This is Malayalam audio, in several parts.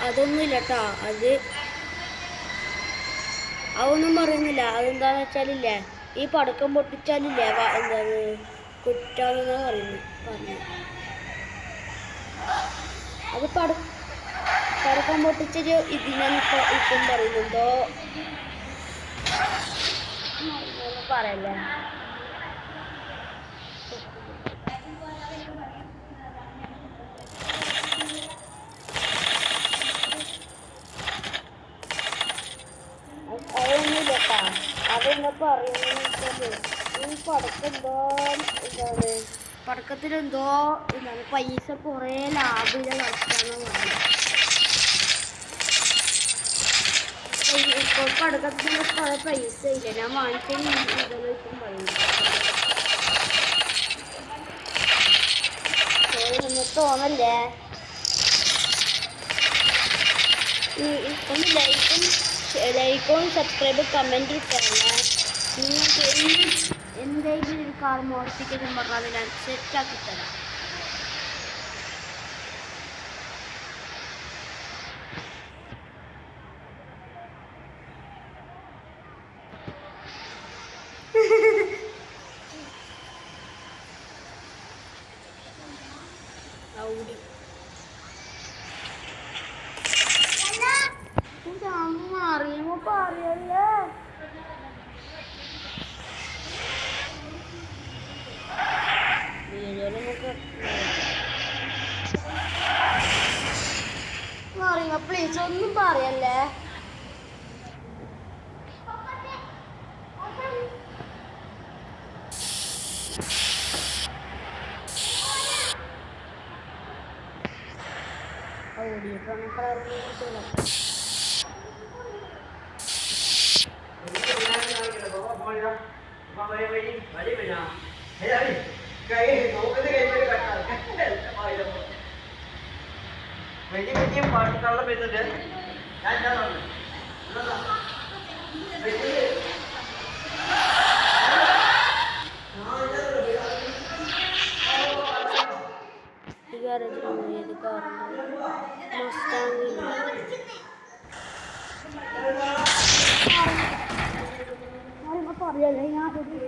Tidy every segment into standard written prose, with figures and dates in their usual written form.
അതൊന്നുമില്ല കേട്ടോ. അതൊന്നും പറയുന്നില്ല. അതെന്താന്ന് വെച്ചാലില്ലേ, ഈ പടക്കം പൊട്ടിച്ചാലില്ലേ എന്താണ് കുറ്റാണെന്നാ പറഞ്ഞു. അത് പടക്കം പൊട്ടിച്ചൊരു ഇതിനാണ് ഇപ്പം പറയുന്നുണ്ടോ പറയല്ലേ. അതൊന്നുമില്ലട്ടാ. അതെന്താ പറയുന്നതെന്ന് വെച്ചാല് ഈ പടക്കത്തിലെന്തോ എന്താണ് പൈസ കുറേ ലാഭില്ല നഷ്ടാന്ന് പറഞ്ഞു. ഇപ്പോൾ പടക്കത്തിന് കുറെ പൈസ ഇല്ല. ഞാൻ വാങ്ങിച്ചതിന് ഇപ്പം പറയുന്നു. ഒന്ന് തോന്നല്ലേ. ഒന്ന് ലൈക്കും സബ്സ്ക്രൈബ് കമൻറ്റ് ഇട്ടാണ്. നിങ്ങൾക്ക് എന്തെങ്കിലും ഒരു കാർ മോഡിഫിക്കേഷൻ പറഞ്ഞാൽ ഞാൻ സെറ്റാക്കി തരാം. അറിയുമ്പോ പറയല്ലേ. അറിയുമ്പോ പ്ലീസ് ഒന്നും പറയല്ലേ. ഓടിയിട്ടാണ് കളർ ഈ ഗാരേജിൽ ഏത് കാറുണ്ട്? മസ്റ്റാങ്. അറിയാലേ ഞാൻ ഓക്കെ.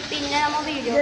പിന്നെ നമ്മൾ വീഡിയോ